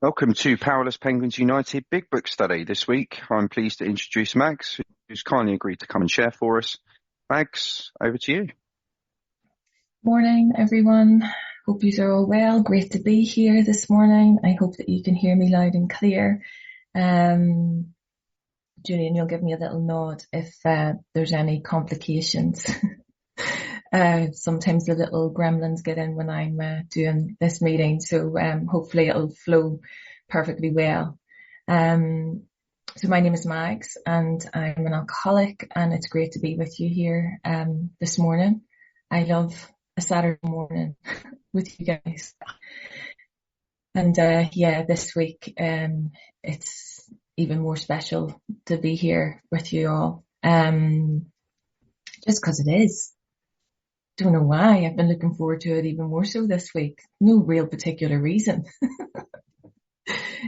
Welcome to Powerless Penguins United Big Book Study. This week, I'm pleased to introduce Max, who's kindly agreed to come and share for us. Max, over to you. Morning, everyone. Hope you are all well. Great to be here this morning. I hope that you can hear me loud and clear. Julian, you'll give me a little nod if there's any complications. Sometimes the little gremlins get in when I'm doing this meeting, so hopefully it'll flow perfectly well. So my name is Max, and I'm an alcoholic, and it's great to be with you here this morning. I love a Saturday morning with you guys. And this week it's even more special to be here with you all. Just because it is. Don't know why. I've been looking forward to it even more so this week. No real particular reason.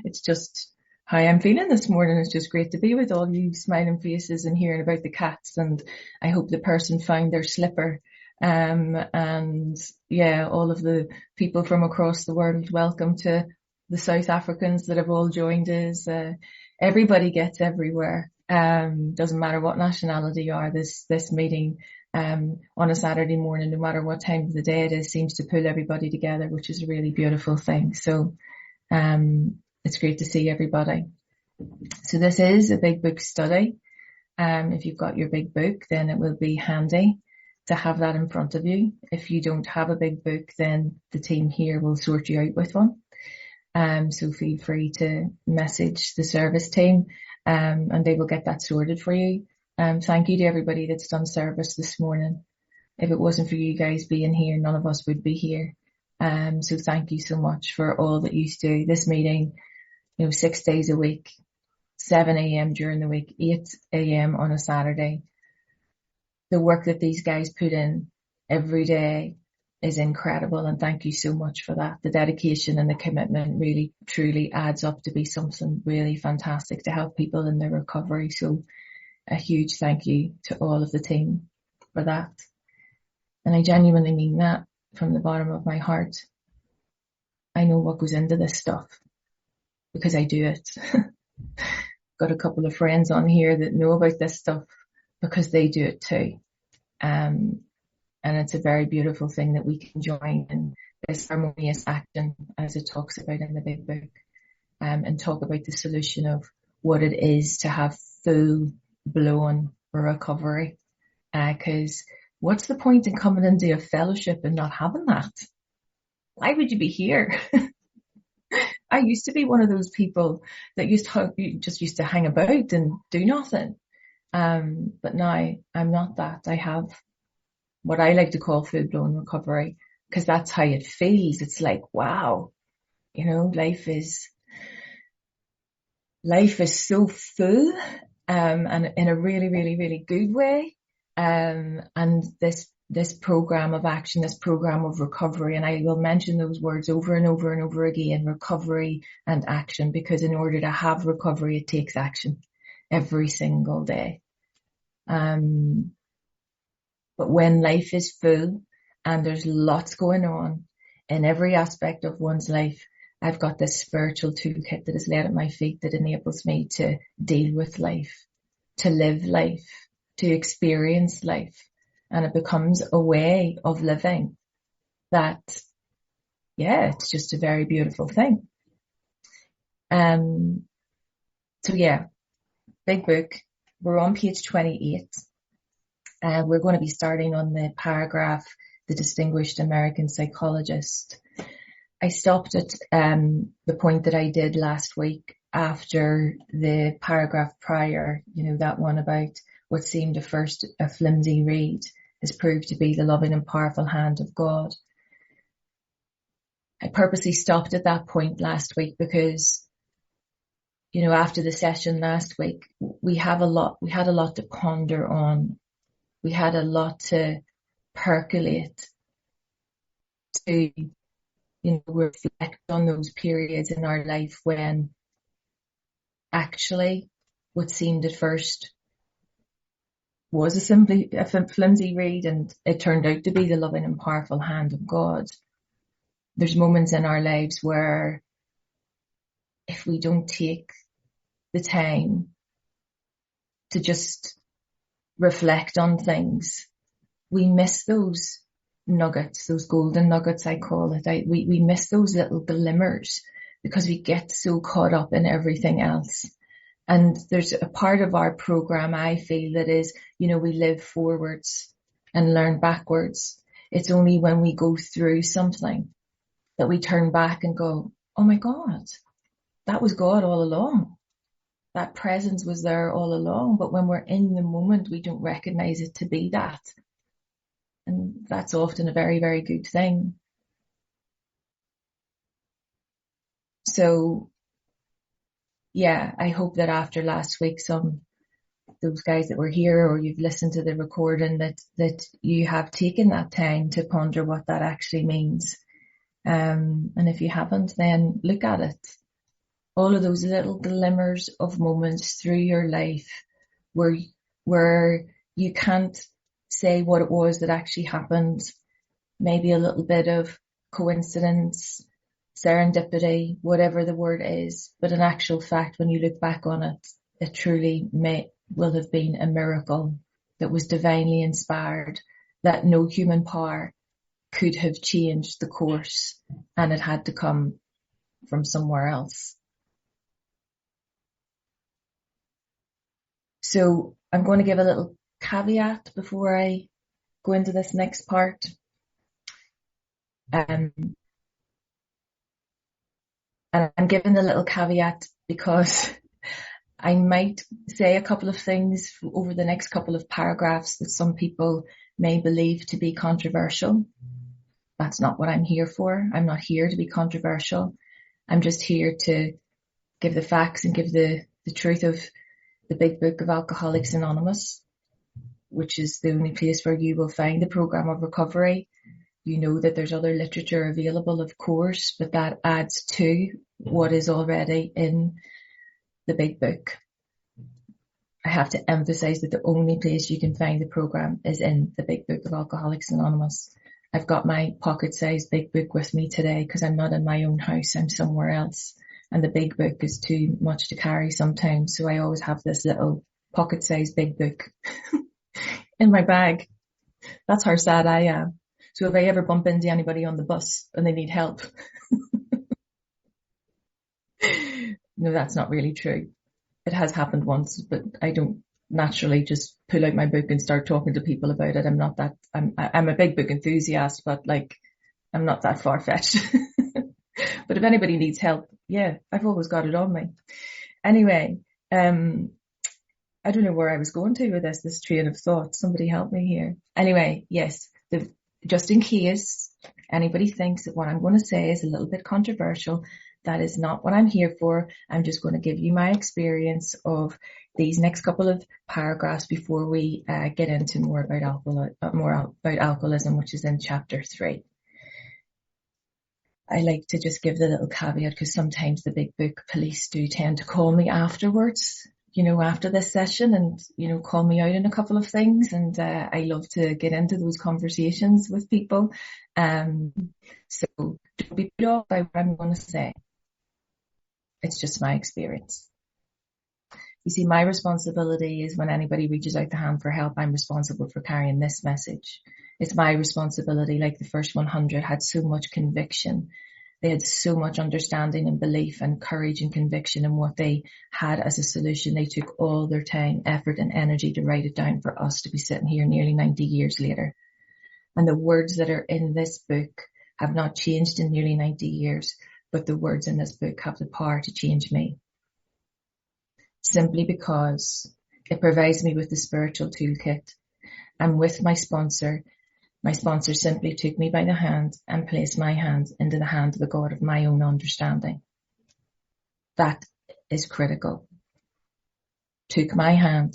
It's just how I'm feeling this morning. It's just great to be with all you smiling faces and hearing about the cats. And I hope the person found their slipper. And yeah, all of the people from across the world, welcome to the South Africans that have all joined us. Everybody gets everywhere. Doesn't matter what nationality you are, this meeting on a Saturday morning, no matter what time of the day it is, seems to pull everybody together, which is a really beautiful thing. So it's great to see everybody. So this is a big book study. If you've got your big book, then it will be handy to have that in front of you. If you don't have a big book, then the team here will sort you out with one. So feel free to message the service team, and they will get that sorted for you. Thank you to everybody that's done service this morning. If it wasn't for you guys being here, none of us would be here. So thank you so much for all that you do. This meeting, 6 days a week, 7 a.m. during the week, 8 a.m. on a Saturday. The work that these guys put in every day is incredible, and thank you so much for that. The dedication and the commitment really, truly adds up to be something really fantastic to help people in their recovery. So a huge thank you to all of the team for that. And I genuinely mean that from the bottom of my heart. I know what goes into this stuff because I do it. Got a couple of friends on here that know about this stuff because they do it too. And it's a very beautiful thing that we can join in this harmonious action, as it talks about in the big book, and talk about the solution of what it is to have full-blown recovery. Because what's the point in coming into a fellowship and not having that? Why would you be here? I used to be one of those people that used to hang about and do nothing. But now I'm not that. I have what I like to call full-blown recovery, because that's how it feels. It's like, wow, life is so full, and in a really, really, really good way. And this program of action, this program of recovery, and I will mention those words over and over and over again, recovery and action, because in order to have recovery, it takes action every single day. But when life is full and there's lots going on in every aspect of one's life, I've got this spiritual toolkit that is laid at my feet that enables me to deal with life, to live life, to experience life. And it becomes a way of living that, it's just a very beautiful thing. Big book. We're on page 28. We're going to be starting on the paragraph, the distinguished American psychologist. I stopped at the point that I did last week after the paragraph prior, that one about what seemed at first a flimsy reed has proved to be the loving and powerful hand of God. I purposely stopped at that point last week because, after the session last week, we had a lot to ponder on. We had a lot to percolate, to, reflect on those periods in our life when actually what seemed at first was a flimsy reed, and it turned out to be the loving and powerful hand of God. There's moments in our lives where if we don't take the time to just reflect on things, we miss those nuggets, those golden nuggets, I call it. We miss those little glimmers because we get so caught up in everything else. And there's a part of our program, I feel, that is, we live forwards and learn backwards. It's only when we go through something that we turn back and go, oh my God, that was God all along. That presence was there all along. But when we're in the moment, we don't recognize it to be that. And that's often a very, very good thing. So, yeah, I hope that after last week, those guys that were here, or you've listened to the recording, that you have taken that time to ponder what that actually means. And if you haven't, then look at it. All of those little glimmers of moments through your life where you can't say what it was that actually happened. Maybe a little bit of coincidence, serendipity, whatever the word is. But in actual fact, when you look back on it, it truly will have been a miracle that was divinely inspired, that no human power could have changed the course, and it had to come from somewhere else. So I'm going to give a little caveat before I go into this next part. And I'm giving the little caveat because I might say a couple of things over the next couple of paragraphs that some people may believe to be controversial. That's not what I'm here for. I'm not here to be controversial. I'm just here to give the facts and give the truth of the Big Book of Alcoholics Anonymous, which is the only place where you will find the program of recovery. You know that there's other literature available, of course, but that adds to what is already in the Big Book. I have to emphasize that the only place you can find the program is in the Big Book of Alcoholics Anonymous. I've got my pocket-sized Big Book with me today because I'm not in my own house, I'm somewhere else. And the Big Book is too much to carry sometimes, so I always have this little pocket-sized Big Book in my bag. That's how sad I am. So if I ever bump into anybody on the bus and they need help, no, that's not really true. It has happened once, but I don't naturally just pull out my book and start talking to people about it. I'm a Big Book enthusiast, but I'm not that far-fetched. But if anybody needs help, yeah, I've always got it on me. Anyway, I don't know where I was going to with this train of thought. Somebody help me here. Anyway, yes, just in case anybody thinks that what I'm going to say is a little bit controversial, that is not what I'm here for. I'm just going to give you my experience of these next couple of paragraphs before we get into more about alcoholism, which is in chapter 3. I like to just give the little caveat because sometimes the Big Book police do tend to call me afterwards, after this session and, call me out in a couple of things. And I love to get into those conversations with people. So don't be put off by what I'm going to say. It's just my experience. You see, my responsibility is when anybody reaches out the hand for help, I'm responsible for carrying this message. It's my responsibility, like the first 100 had so much conviction. They had so much understanding and belief and courage and conviction in what they had as a solution. They took all their time, effort and energy to write it down for us to be sitting here nearly 90 years later. And the words that are in this book have not changed in nearly 90 years, but the words in this book have the power to change me. Simply because it provides me with the spiritual toolkit. And with my sponsor simply took me by the hand and placed my hand into the hand of the God of my own understanding. That is critical. Took my hand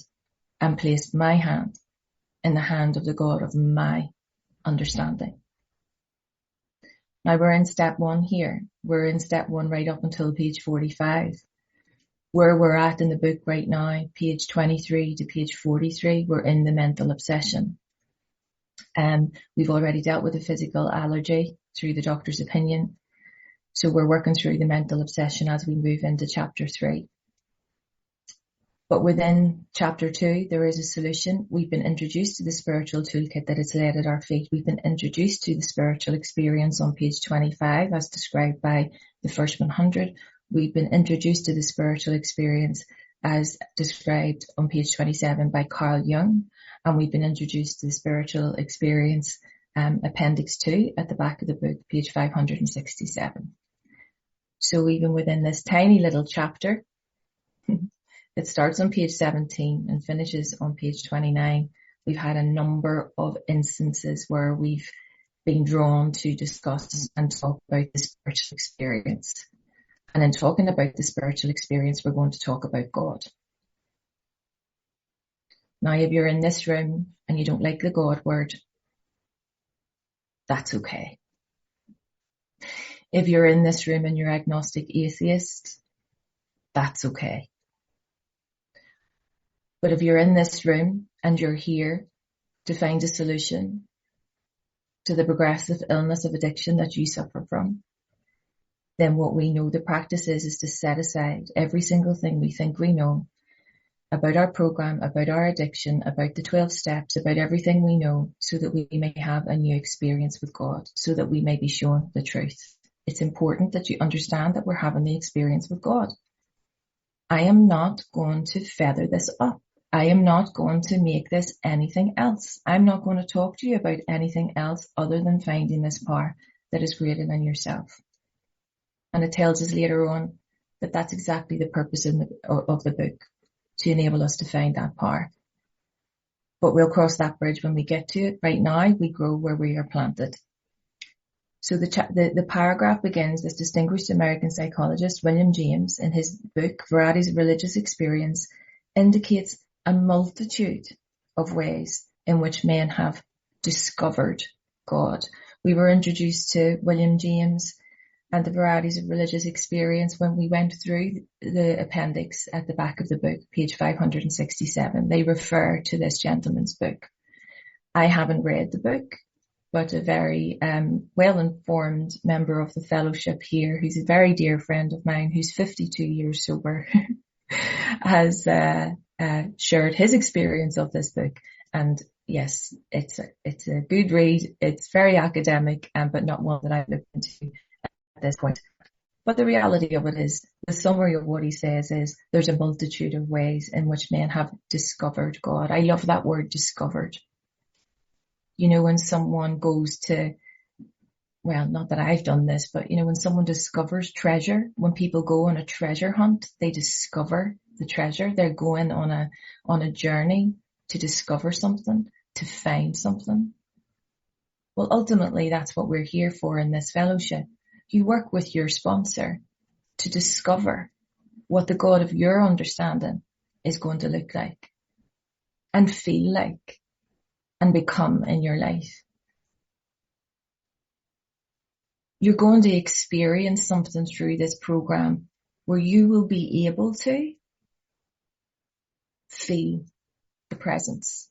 and placed my hand in the hand of the God of my understanding. Now we're in step 1 here. We're in step 1 right up until page 45. Where we're at in the book right now, page 23 to page 43, we're in the mental obsession. We've already dealt with the physical allergy through the doctor's opinion. So we're working through the mental obsession as we move into chapter 3. But within chapter 2, there is a solution. We've been introduced to the spiritual toolkit that is laid at our feet. We've been introduced to the spiritual experience on page 25, as described by the first 100. We've been introduced to the spiritual experience as described on page 27 by Carl Jung. And we've been introduced to the spiritual experience, appendix 2 at the back of the book, page 567. So even within this tiny little chapter, it starts on page 17 and finishes on page 29. We've had a number of instances where we've been drawn to discuss and talk about the spiritual experience. And in talking about the spiritual experience, we're going to talk about God. Now, if you're in this room and you don't like the God word, that's okay. If you're in this room and you're agnostic atheist, that's okay. But if you're in this room and you're here to find a solution to the progressive illness of addiction that you suffer from, then what we know the practice is to set aside every single thing we think we know about our program, about our addiction, about the 12 steps, about everything we know, so that we may have a new experience with God, so that we may be shown the truth. It's important that you understand that we're having the experience with God. I am not going to feather this up. I am not going to make this anything else. I'm not going to talk to you about anything else other than finding this power that is greater than yourself. And it tells us later on that that's exactly the purpose of the book, to enable us to find that power. But we'll cross that bridge when we get to it. Right now, we grow where we are planted. So the paragraph begins, this distinguished American psychologist, William James, in his book, Varieties of Religious Experience, indicates a multitude of ways in which men have discovered God. We were introduced to William James and the varieties of religious experience when we went through the appendix at the back of the book, page 567. They refer to this gentleman's book. I haven't read the book, but a very well-informed member of the fellowship here, who's a very dear friend of mine, who's 52 years sober, has shared his experience of this book. And yes, it's a good read. It's very academic, but not one that I've looked into at this point. But the reality of it is, the summary of what he says is, there's a multitude of ways in which men have discovered God. I love that word, discovered. You know, when someone goes to, well, not that I've done this, but you know, when someone discovers treasure, when people go on a treasure hunt, they discover the treasure. They're going on a journey to discover something, to find something. Well, ultimately, that's what we're here for in this fellowship. You work with your sponsor to discover what the God of your understanding is going to look like and feel like and become in your life. You're going to experience something through this program where you will be able to feel the presence.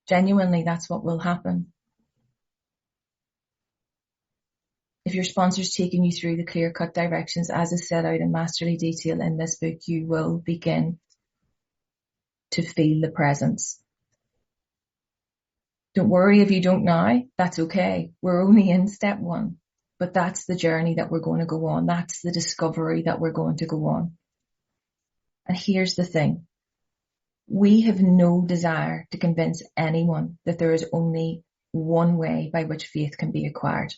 Genuinely, that's what will happen. If your sponsor's taking you through the clear-cut directions as is set out in masterly detail in this book, you will begin to feel the presence. Don't worry if you don't now, that's okay. We're only in step 1, but that's the journey that we're going to go on. That's the discovery that we're going to go on. And here's the thing. We have no desire to convince anyone that there is only one way by which faith can be acquired.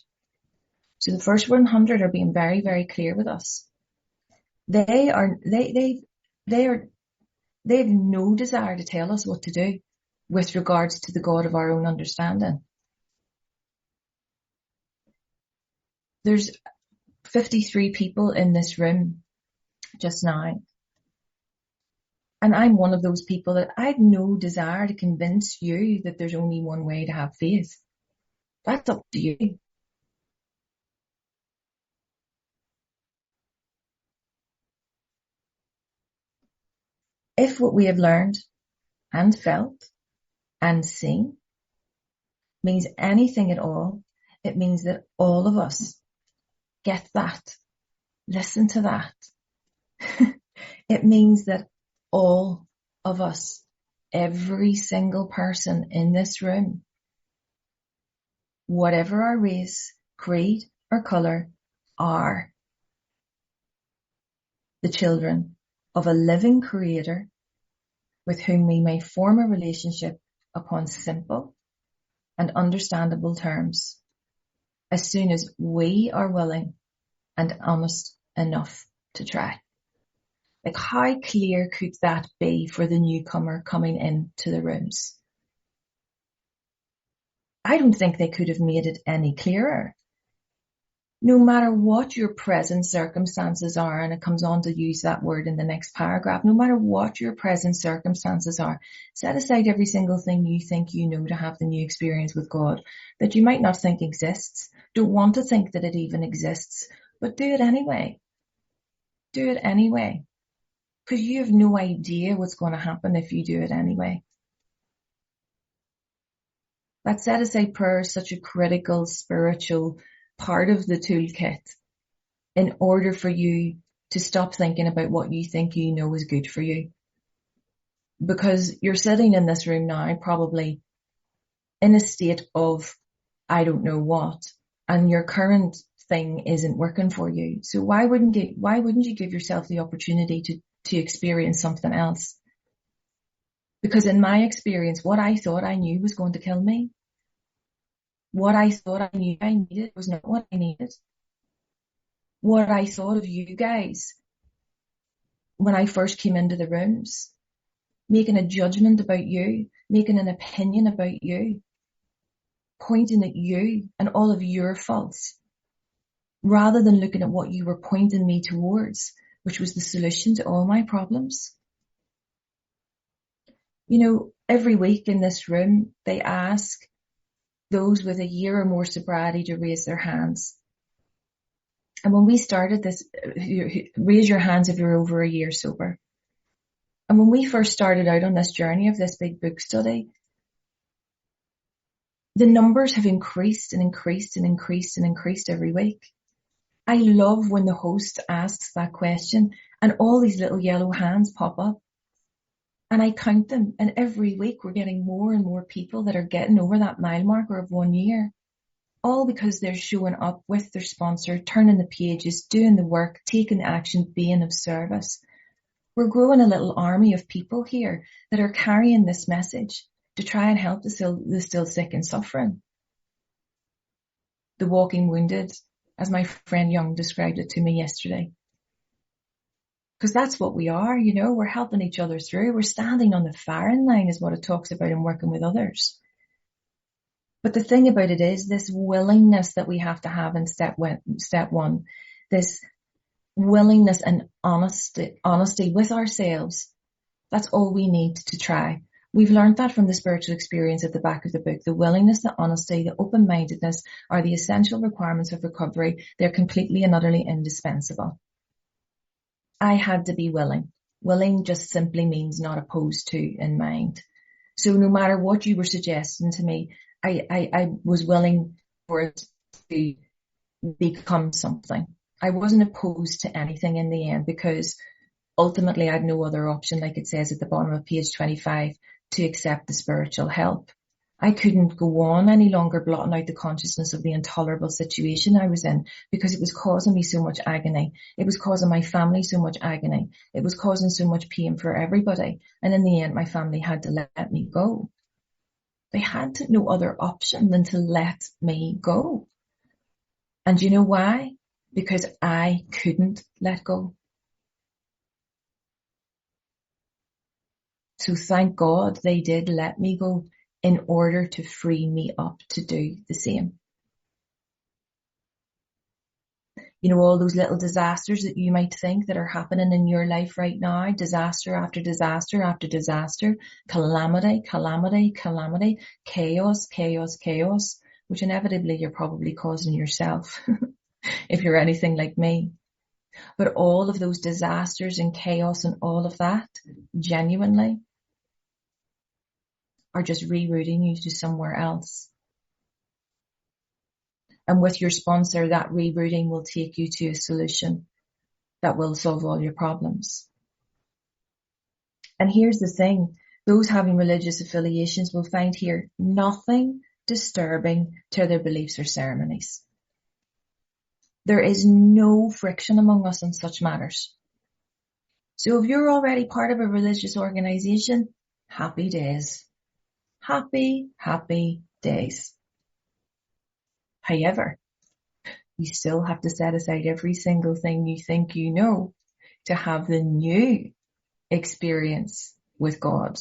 So the first 100 are being very, very clear with us. They have no desire to tell us what to do with regards to the God of our own understanding. There's 53 people in this room just now. And I'm one of those people that I have no desire to convince you that there's only one way to have faith. That's up to you. If what we have learned and felt and seen means anything at all, It means that all of us get that. Listen to that. It means that all of us, every single person in this room, whatever our race, creed, or colour, are the children of a living creator with whom we may form a relationship upon simple and understandable terms, as soon as we are willing and honest enough to try. Like, how clear could that be for the newcomer coming into the rooms? I don't think they could have made it any clearer. No matter what your present circumstances are, and it comes on to use that word in the next paragraph, no matter what your present circumstances are, set aside every single thing you think you know to have the new experience with God that you might not think exists, don't want to think that it even exists, but do it anyway. Do it anyway. Because you have no idea what's going to happen if you do it anyway. That set aside prayer is such a critical spiritual part of the toolkit in order for you to stop thinking about what you think you know is good for you. Because you're sitting in this room now probably in a state of I don't know what, and your current thing isn't working for you. So why wouldn't you give yourself the opportunity to experience something else? Because in my experience, what I thought I knew was going to kill me. What I thought I knew I needed was not what I needed. What I thought of you guys when I first came into the rooms, making a judgment about you, making an opinion about you, pointing at you and all of your faults, rather than looking at what you were pointing me towards, which was the solution to all my problems. You know, every week in this room, they ask those with a year or more sobriety to raise their hands. And when we started this, raise your hands if you're over a year sober. And when we first started out on this journey of this big book study, the numbers have increased and increased and increased and increased every week. I love when the host asks that question and all these little yellow hands pop up. And I count them, and every week we're getting more and more people that are getting over that mile marker of 1 year. All because they're showing up with their sponsor, turning the pages, doing the work, taking the action, being of service. We're growing a little army of people here that are carrying this message to try and help the still sick and suffering. The walking wounded, as my friend Young described it to me yesterday. Because that's what we are, you know, we're helping each other through. We're standing on the firing line is what it talks about in working with others. But the thing about it is this willingness that we have to have in step one, this willingness and honesty with ourselves. That's all we need to try. We've learned that from the spiritual experience at the back of the book. The willingness, the honesty, the open-mindedness are the essential requirements of recovery. They're completely and utterly indispensable. I had to be willing. Willing just simply means not opposed to in mind. So no matter what you were suggesting to me, I was willing for it to become something. I wasn't opposed to anything in the end because ultimately I had no other option, like it says at the bottom of page 25, to accept the spiritual help. I couldn't go on any longer blotting out the consciousness of the intolerable situation I was in because it was causing me so much agony. It was causing my family so much agony. It was causing so much pain for everybody. And in the end, my family had to let me go. They had no other option than to let me go. And you know why? Because I couldn't let go. So thank God they did let me go in order to free me up to do the same. You know, all those little disasters that you might think that are happening in your life right now, disaster after disaster after disaster, calamity, calamity, calamity, chaos, chaos, chaos, which inevitably you're probably causing yourself if you're anything like me. But all of those disasters and chaos and all of that, genuinely, are just rerouting you to somewhere else. And with your sponsor, that rerouting will take you to a solution that will solve all your problems. And here's the thing, those having religious affiliations will find here nothing disturbing to their beliefs or ceremonies. There is no friction among us on such matters. So if you're already part of a religious organization, happy days. Happy, happy days. However, you still have to set aside every single thing you think you know to have the new experience with God.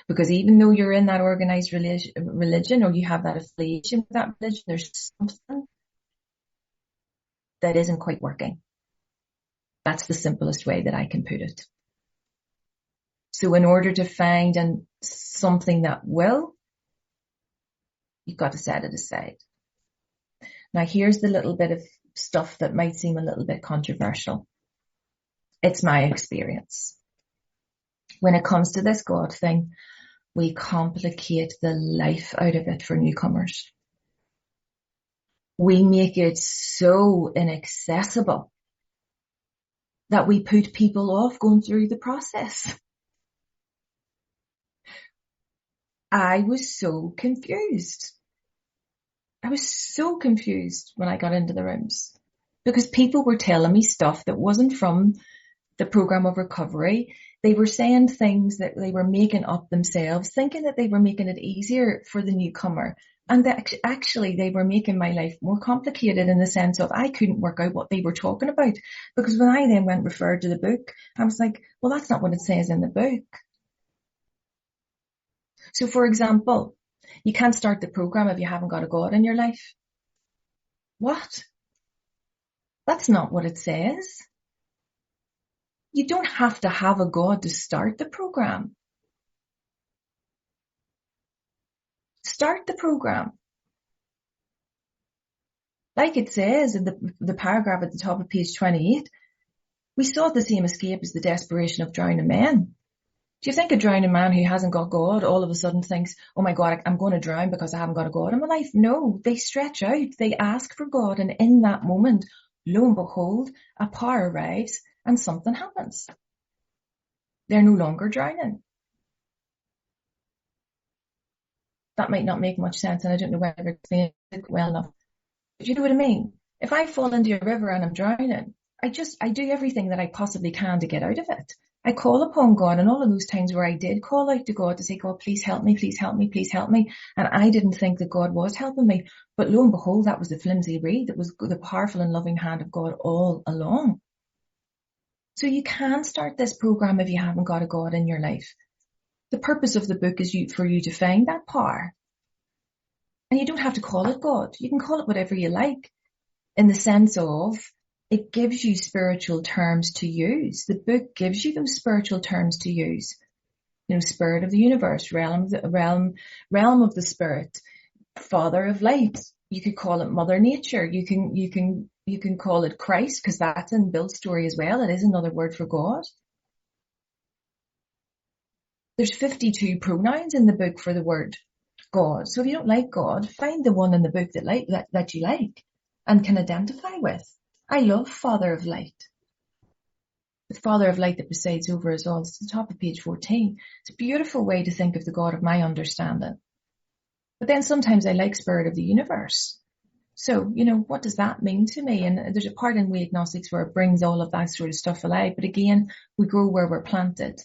Because even though you're in that organized religion or you have that affiliation with that religion, there's something that isn't quite working. That's the simplest way that I can put it. So in order to find something that will, you've got to set it aside. Now here's the little bit of stuff that might seem a little bit controversial. It's my experience. When it comes to this God thing, we complicate the life out of it for newcomers. We make it so inaccessible that we put people off going through the process. I was so confused. I was so confused when I got into the rooms because people were telling me stuff that wasn't from the program of recovery. They were saying things that they were making up themselves, thinking that they were making it easier for the newcomer. And that actually they were making my life more complicated in the sense of I couldn't work out what they were talking about. Because when I then went referred to the book, I was like, well, that's not what it says in the book. So for example, you can't start the program if you haven't got a God in your life. What? That's not what it says. You don't have to have a God to start the program. Start the program. Like it says in the paragraph at the top of page 28, we sought the same escape as the desperation of drowning men. Do you think a drowning man who hasn't got God all of a sudden thinks, oh my God, I'm going to drown because I haven't got a God in my life? No, they stretch out, they ask for God, and in that moment, lo and behold, a power arrives and something happens. They're no longer drowning. That might not make much sense, and I don't know whether it's saying it well enough. But you know what I mean? If I fall into a river and I'm drowning, I do everything that I possibly can to get out of it. I call upon God, and all of those times where I did call out to God to say, God, please help me, please help me, please help me. And I didn't think that God was helping me. But lo and behold, that was the flimsy reed. That was the powerful and loving hand of God all along. So you can start this program if you haven't got a God in your life. The purpose of the book is for you to find that power. And you don't have to call it God. You can call it whatever you like, in the sense of it gives you spiritual terms to use. The book gives you those spiritual terms to use. You know, spirit of the universe, realm of the spirit, father of light. You could call it Mother Nature. You can call it Christ, because that's in Bill's story as well. It is another word for God. There's 52 pronouns in the book for the word God. So if you don't like God, find the one in the book that you like and can identify with. I love Father of Light. The Father of Light that presides over us all. It's the top of page 14. It's a beautiful way to think of the God of my understanding. But then sometimes I like Spirit of the Universe. So, you know, what does that mean to me? And there's a part in We Agnostics where it brings all of that sort of stuff alive. But again, we grow where we're planted.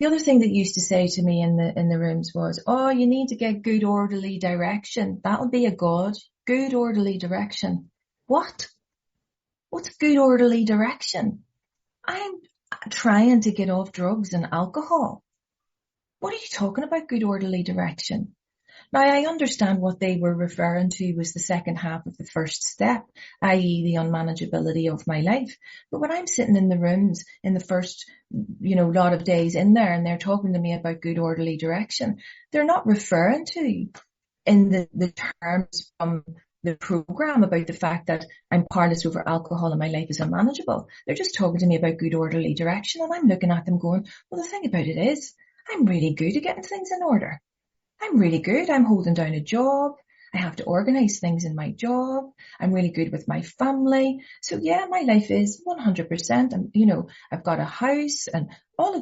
The other thing that used to say to me in the rooms was, oh, you need to get good orderly direction. That'll be a God. Good orderly direction. What? What's good orderly direction? I'm trying to get off drugs and alcohol. What are you talking about, good orderly direction? Now, I understand what they were referring to was the second half of the first step, i.e. the unmanageability of my life. But when I'm sitting in the rooms in the first, lot of days in there and they're talking to me about good orderly direction, they're not referring to in the terms from the program about the fact that I'm powerless over alcohol and my life is unmanageable. They're just talking to me about good orderly direction, and I'm looking at them going, well, the thing about it is I'm really good at getting things in order. I'm really good. I'm holding down a job. I have to organize things in my job. I'm really good with my family. So yeah, my life is 100%. And, I've got a house and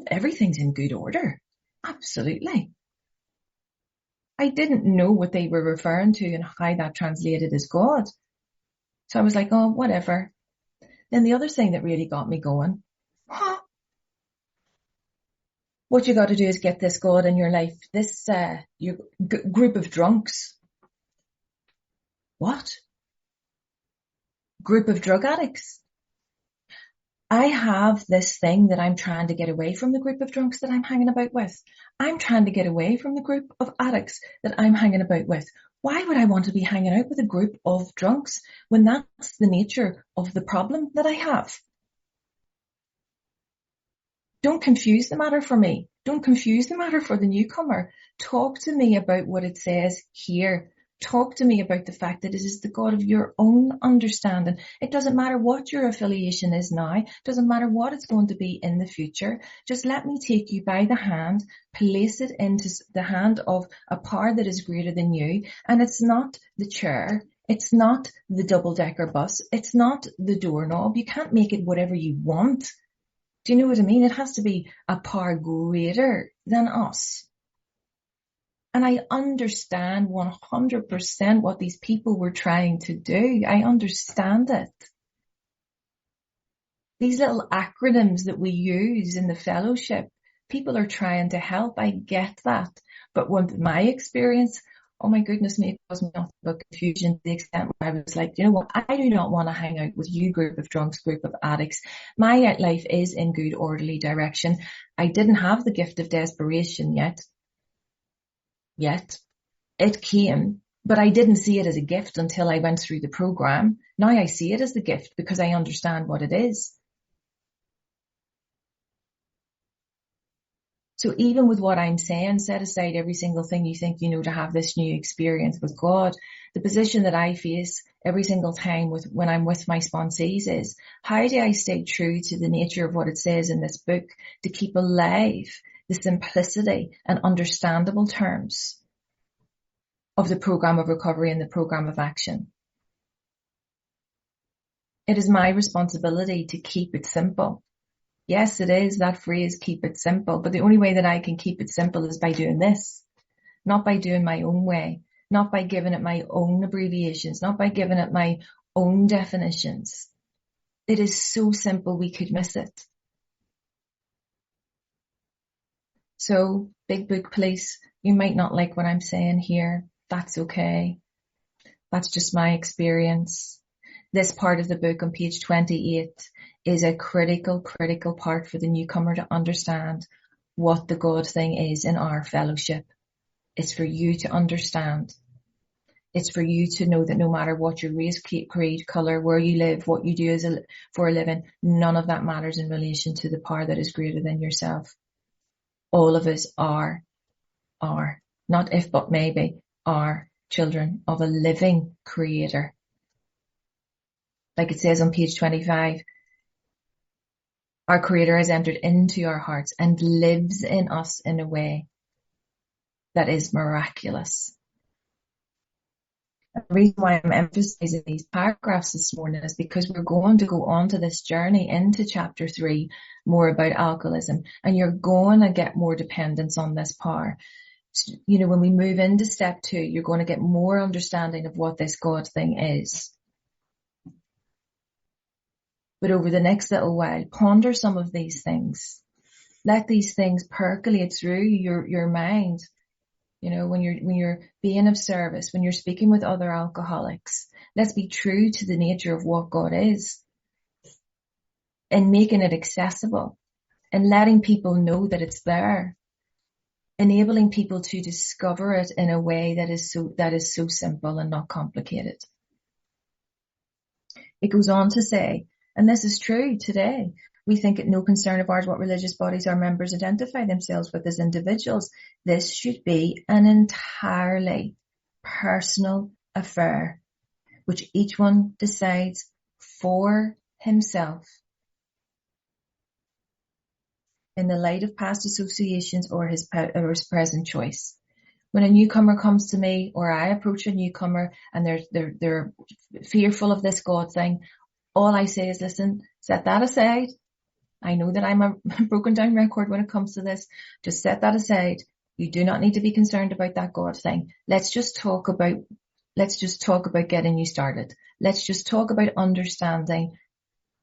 everything's in good order. Absolutely. I didn't know what they were referring to and how that translated as God. So I was like, oh, whatever. Then the other thing that really got me going, what you got to do is get this God in your life. This group of drunks. What? Group of drug addicts. I have this thing that I'm trying to get away from the group of drunks that I'm hanging about with. I'm trying to get away from the group of addicts that I'm hanging about with. Why would I want to be hanging out with a group of drunks when that's the nature of the problem that I have? Don't confuse the matter for me. Don't confuse the matter for the newcomer. Talk to me about what it says here. Talk to me about the fact that it is the God of your own understanding. It doesn't matter what your affiliation is now. It doesn't matter what it's going to be in the future. Just let me take you by the hand, place it into the hand of a power that is greater than you. And it's not the chair. It's not the double-decker bus. It's not the doorknob. You can't make it whatever you want. Do you know what I mean? It has to be a power greater than us. And I understand 100% what these people were trying to do. I understand it. These little acronyms that we use in the fellowship, people are trying to help. I get that. But with my experience, oh my goodness me, it caused me nothing but confusion to the extent where I was like, you know what? I do not want to hang out with you group of drunks, group of addicts. My life is in good, orderly direction. I didn't have the gift of desperation yet. It came, but I didn't see it as a gift until I went through the program. Now I see it as the gift because I understand what it is. So even with what I'm saying, set aside every single thing you think you know to have this new experience with God. The position that I face every single time when I'm with my sponsees is, how do I stay true to the nature of what it says in this book to keep alive the simplicity and understandable terms of the program of recovery and the program of action? It is my responsibility to keep it simple. Yes, it is that phrase, keep it simple. But the only way that I can keep it simple is by doing this, not by doing my own way, not by giving it my own abbreviations, not by giving it my own definitions. It is so simple we could miss it. So, big book police, you might not like what I'm saying here. That's okay. That's just my experience. This part of the book on page 28 is a critical part for the newcomer to understand what the God thing is in our fellowship. It's for you to understand. It's for you to know that no matter what your race, creed, colour, where you live, what you do for a living, none of that matters in relation to the power that is greater than yourself. All of us are, not if but maybe, are children of a living creator. Like it says on page 25, our creator has entered into our hearts and lives in us in a way that is miraculous. The reason why I'm emphasizing these paragraphs this morning is because we're going to go on to this journey into chapter 3, more about alcoholism, and you're going to get more dependence on this power. You know, when we move into step 2, you're going to get more understanding of what this God thing is. But over the next little while, ponder some of these things. Let these things percolate through your mind. You know, when you're being of service, when you're speaking with other alcoholics, let's be true to the nature of what God is and making it accessible and letting people know that it's there, enabling people to discover it in a way that is so simple and not complicated. It goes on to say, and this is true today, we think it no concern of ours what religious bodies our members identify themselves with as individuals. This should be an entirely personal affair, which each one decides for himself in the light of past associations or his present choice. When a newcomer comes to me, or I approach a newcomer and they're fearful of this God thing, all I say is, listen, set that aside. I know that I'm a broken down record when it comes to this. Just set that aside. You do not need to be concerned about that God thing. Let's just talk about getting you started. Let's just talk about understanding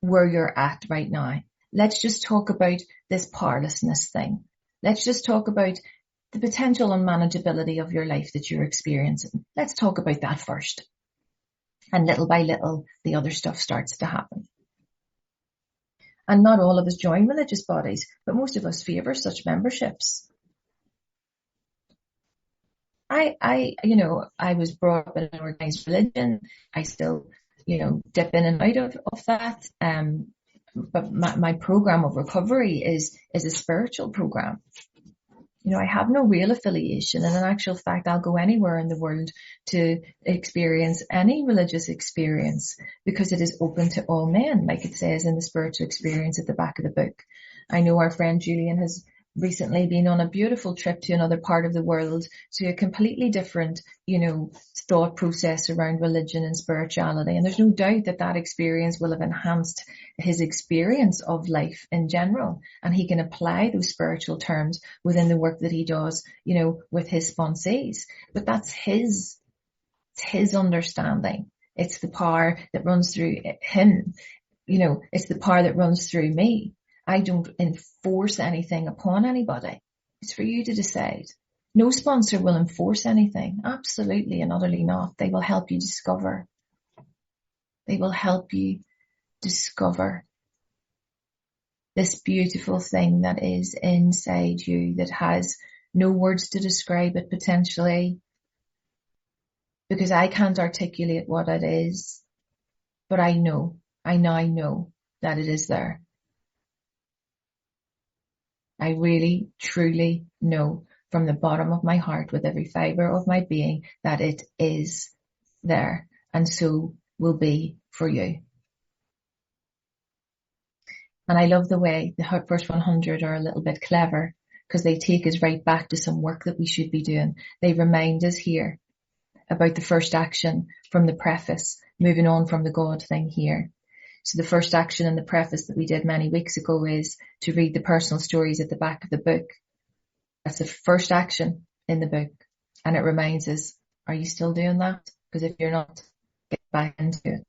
where you're at right now. Let's just talk about this powerlessness thing. Let's just talk about the potential unmanageability of your life that you're experiencing. Let's talk about that first. And little by little, the other stuff starts to happen. And not all of us join religious bodies, but most of us favour such memberships. I was brought up in an organised religion. I still, dip in and out of that. But my program of recovery is a spiritual program. I have no real affiliation, and in actual fact, I'll go anywhere in the world to experience any religious experience because it is open to all men, like it says in the spiritual experience at the back of the book. I know our friend Julian has recently been on a beautiful trip to another part of the world to a completely different, thought process around religion and spirituality. And there's no doubt that experience will have enhanced his experience of life in general. And he can apply those spiritual terms within the work that he does, with his sponsees. But that's his understanding. It's the power that runs through him. It's the power that runs through me. I don't enforce anything upon anybody. It's for you to decide. No sponsor will enforce anything. Absolutely and utterly not. They will help you discover. They will help you discover this beautiful thing that is inside you that has no words to describe it potentially, because I can't articulate what it is, but I now know that it is there. I really, truly know from the bottom of my heart, with every fibre of my being, that it is there, and so will be for you. And I love the way the first 100 are a little bit clever, because they take us right back to some work that we should be doing. They remind us here about the first action from the preface, moving on from the God thing here. So the first action in the preface that we did many weeks ago is to read the personal stories at the back of the book. That's the first action in the book. And it reminds us, are you still doing that? Because if you're not, get back into it.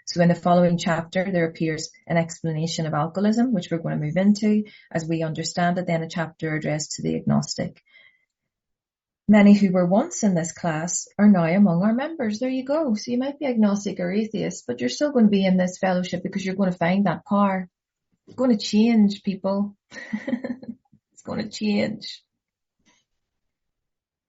So in the following chapter, there appears an explanation of alcoholism, which we're going to move into as we understand it, then a chapter addressed to the agnostic. Many who were once in this class are now among our members. There you go. So you might be agnostic or atheist, but you're still going to be in this fellowship because you're going to find that power. It's going to change, people. It's going to change.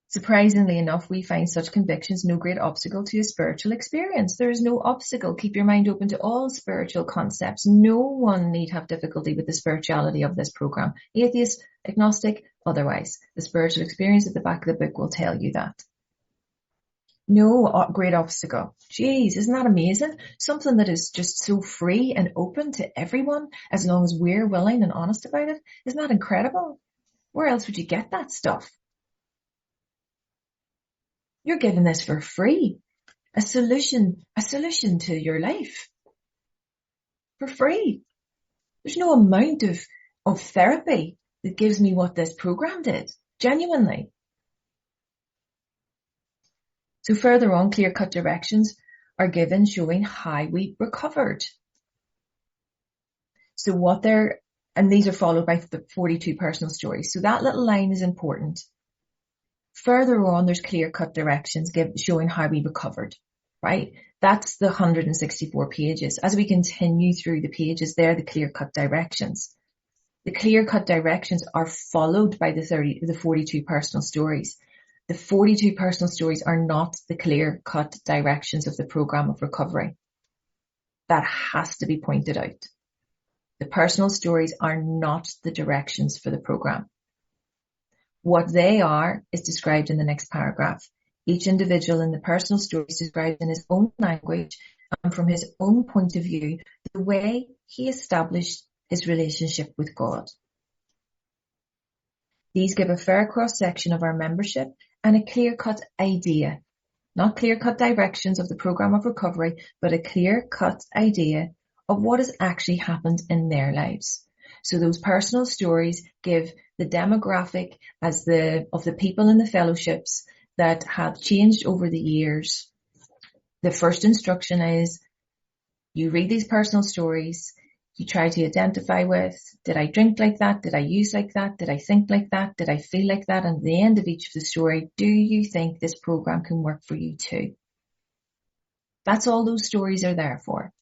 Surprisingly enough, we find such convictions no great obstacle to a spiritual experience. There is no obstacle. Keep your mind open to all spiritual concepts. No one need have difficulty with the spirituality of this program. Atheist, agnostic, otherwise. The spiritual experience at the back of the book will tell you that. No great obstacle. Jeez, isn't that amazing? Something that is just so free and open to everyone as long as we're willing and honest about it. Isn't that incredible? Where else would you get that stuff? You're given this for free. A solution to your life. For free. There's no amount of therapy that gives me what this program did. Genuinely. So further on, clear-cut directions are given showing how we recovered. So and these are followed by the 42 personal stories. So that little line is important. Further on, there's clear-cut directions showing how we recovered, right? That's the 164 pages. As we continue through the pages, they're the clear-cut directions. The clear-cut directions are followed by the 42 personal stories. The 42 personal stories are not the clear-cut directions of the program of recovery. That has to be pointed out. The personal stories are not the directions for the program. What they are is described in the next paragraph. Each individual in the personal story is described in his own language and from his own point of view, the way he established his relationship with God. These give a fair cross-section of our membership and a clear-cut idea, not clear-cut directions of the program of recovery, but a clear-cut idea of what has actually happened in their lives. So those personal stories give the demographic of the people in the fellowships that have changed over the years. The first instruction is you read these personal stories, you try to identify with, did I drink like that? Did I use like that? Did I think like that? Did I feel like that? And at the end of each of the story, do you think this program can work for you too? That's all those stories are there for.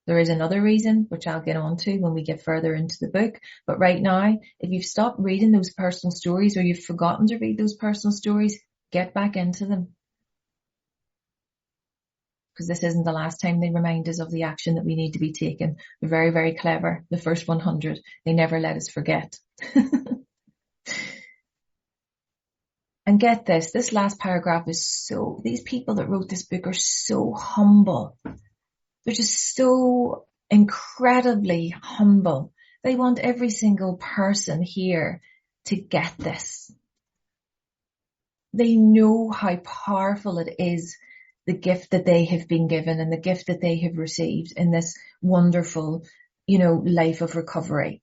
There is another reason, which I'll get on to when we get further into the book. But right now, if you've stopped reading those personal stories or you've forgotten to read those personal stories, get back into them. Because this isn't the last time they remind us of the action that we need to be taking. They're very, very clever. The first 100, they never let us forget. And get this last paragraph is these people that wrote this book are so humble. They're just so incredibly humble. They want every single person here to get this. They know how powerful it is, the gift that they have been given and the gift that they have received in this wonderful, life of recovery.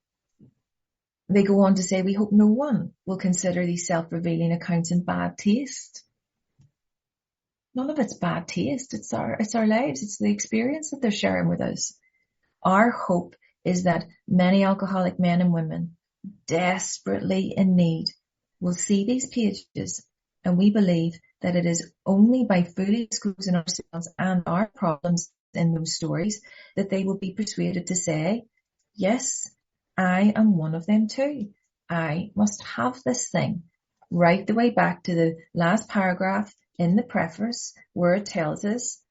They go on to say, we hope no one will consider these self-revealing accounts in bad taste. None of it's bad taste. It's our lives. It's the experience that they're sharing with us. Our hope is that many alcoholic men and women desperately in need will see these pages, and we believe that it is only by fully disclosing ourselves and our problems in those stories that they will be persuaded to say, yes, I am one of them too. I must have this thing. Right the way back to the last paragraph in the preface where it tells us,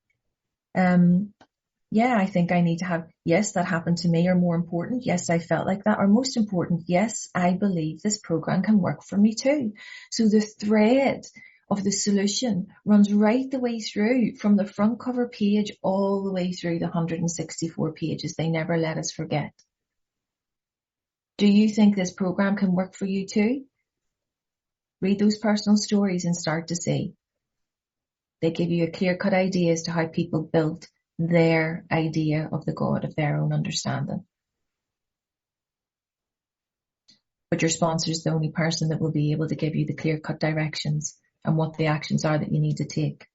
I think I need to have, yes, that happened to me, or more important, yes, I felt like that, or most important, yes, I believe this program can work for me too. So the thread of the solution runs right the way through from the front cover page all the way through the 164 pages. They never let us forget. Do you think this program can work for you too? Read those personal stories and start to see. They give you a clear-cut idea as to how people built their idea of the God of their own understanding. But your sponsor is the only person that will be able to give you the clear-cut directions and what the actions are that you need to take.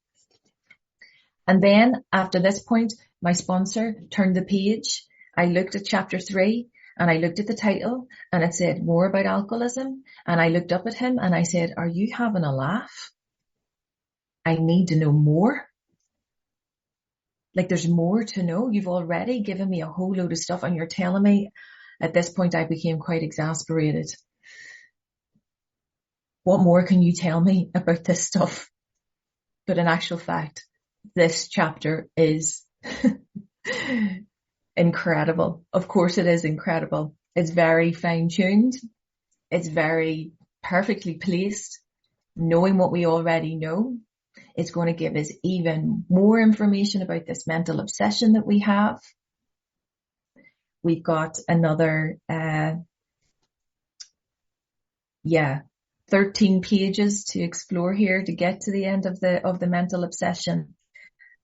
And then after this point, my sponsor turned the page. I looked at chapter 3 and I looked at the title and it said more about alcoholism. And I looked up at him and I said, are you having a laugh? I need to know more. Like there's more to know. You've already given me a whole load of stuff and you're telling me. At this point, I became quite exasperated. What more can you tell me about this stuff? But in actual fact, this chapter is incredible. Of course it is incredible. It's very fine-tuned. It's very perfectly placed. Knowing what we already know, it's going to give us even more information about this mental obsession that we have. We've got another, 13 pages to explore here to get to the end of the mental obsession.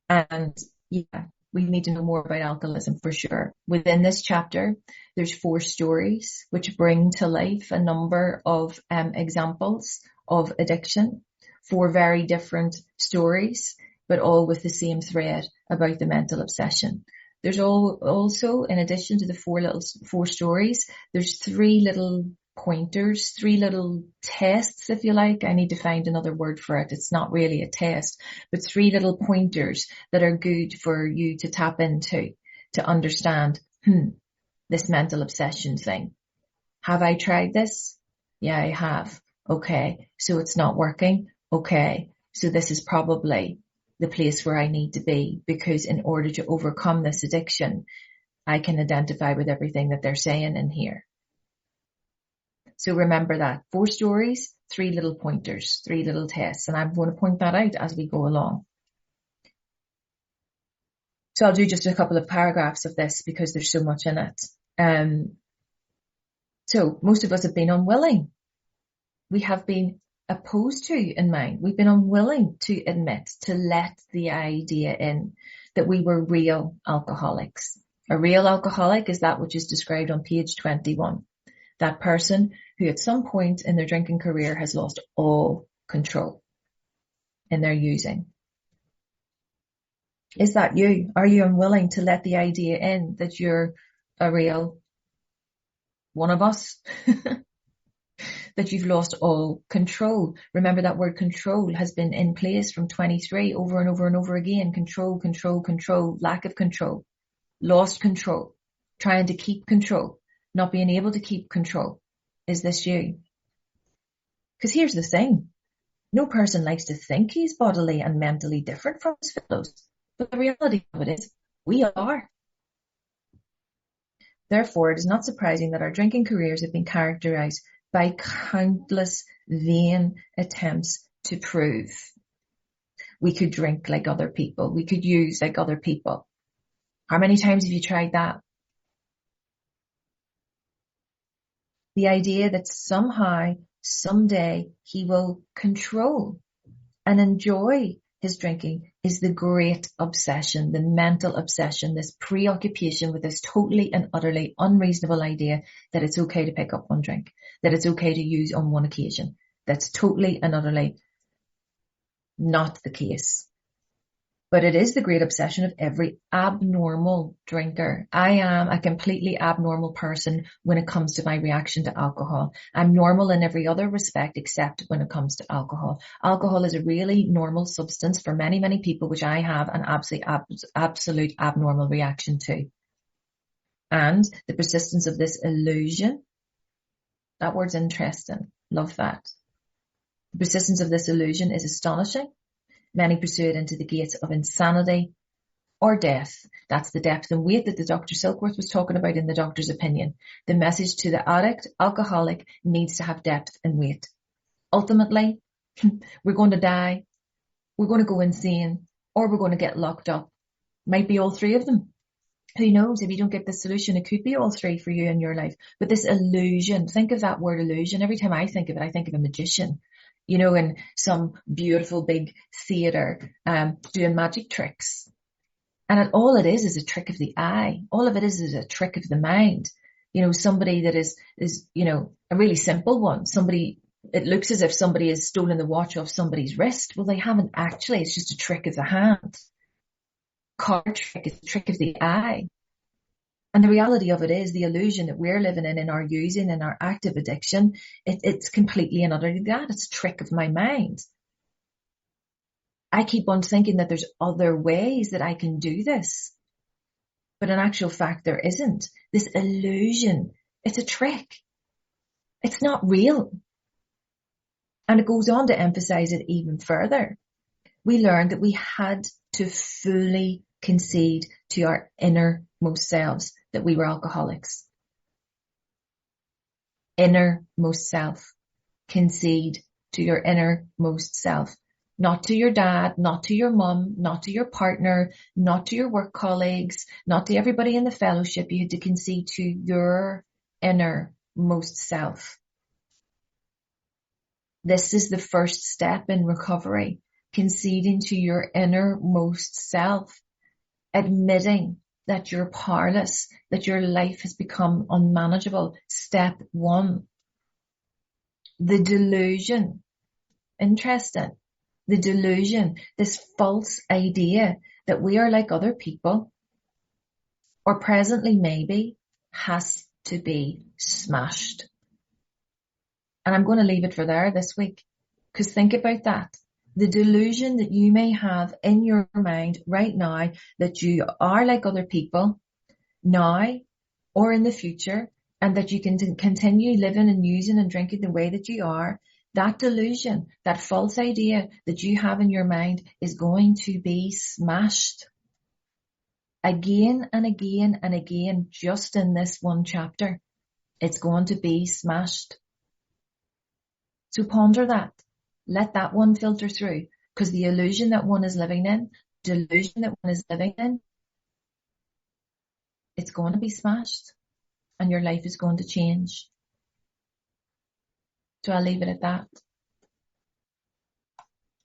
And we need to know more about alcoholism for sure. Within this chapter, there's 4 stories which bring to life a number of examples of addiction. 4 very different stories, but all with the same thread about the mental obsession. There's also, in addition to the 4 stories, there's 3 little pointers, 3 little tests, if you like. I need to find another word for it. It's not really a test, but 3 little pointers that are good for you to tap into to understand, this mental obsession thing. Have I tried this? Yeah, I have. Okay. So it's not working. Okay. So this is probably the place where I need to be, because in order to overcome this addiction, I can identify with everything that they're saying in here. So remember that 4 stories, 3 little pointers, 3 little tests. And I'm going to point that out as we go along. So I'll do just a couple of paragraphs of this because there's so much in it. So most of us have been unwilling. We have been opposed to in mind. We've been unwilling to admit, to let the idea in that we were real alcoholics. A real alcoholic is that which is described on page 21. That person who at some point in their drinking career has lost all control in their using. Is that you? Are you unwilling to let the idea in that you're a real one of us? That you've lost all control. Remember, that word control has been in place from 23 over and over and over again. Control, control, control, lack of control, lost control, trying to keep control, not being able to keep control. Is this you? Because here's the thing. No person likes to think he's bodily and mentally different from his fellows. But the reality of it is, we are. Therefore, it is not surprising that our drinking careers have been characterized by countless vain attempts to prove we could drink like other people, we could use like other people. How many times have you tried that? The idea that somehow, someday, he will control and enjoy his drinking is the great obsession, the mental obsession, this preoccupation with this totally and utterly unreasonable idea that it's okay to pick up one drink, that it's okay to use on one occasion. That's totally and utterly not the case. But it is the great obsession of every abnormal drinker. I am a completely abnormal person when it comes to my reaction to alcohol. I'm normal in every other respect except when it comes to alcohol. Alcohol is a really normal substance for many, many people, which I have an absolute abnormal reaction to. And the persistence of this illusion, that word's interesting. Love that. The persistence of this illusion is astonishing. Many pursue it into the gates of insanity or death. That's the depth and weight that the Dr. Silkworth was talking about in the doctor's opinion. The message to the addict, alcoholic, needs to have depth and weight. Ultimately, we're going to die, we're going to go insane, or we're going to get locked up. Might be all three of them. Who knows? If you don't get the solution, it could be all three for you in your life. But this illusion, think of that word illusion. Every time I think of it, I think of a magician. You know, in some beautiful big theatre, doing magic tricks. And all it is a trick of the eye. All of it is a trick of the mind. You know, somebody that is, you know, a really simple one. Somebody, it looks as if somebody has stolen the watch off somebody's wrist. Well, they haven't actually. It's just a trick of the hand. Card trick is a trick of the eye. And the reality of it is the illusion that we're living in our using, in our active addiction, it's completely and utterly that. It's a trick of my mind. I keep on thinking that there's other ways that I can do this. But in actual fact, there isn't. This illusion, it's a trick. It's not real. And it goes on to emphasize it even further. We learned that we had to fully concede to our innermost selves that we were alcoholics. Innermost self. Concede to your innermost self. Not to your dad, not to your mum, not to your partner, not to your work colleagues, not to everybody in the fellowship. You had to concede to your innermost self. This is the first step in recovery. Conceding to your innermost self. Admitting that you're powerless, that your life has become unmanageable. Step one. The delusion. Interesting. The delusion, this false idea that we are like other people, or presently maybe, has to be smashed. And I'm going to leave it for there this week, because think about that. The delusion that you may have in your mind right now that you are like other people now or in the future, and that you can continue living and using and drinking the way that you are, that delusion, that false idea that you have in your mind is going to be smashed again and again and again, just in this one chapter. It's going to be smashed. So ponder that. Let that one filter through, because the illusion that one is living in, delusion that one is living in, it's going to be smashed and your life is going to change. So I'll leave it at that.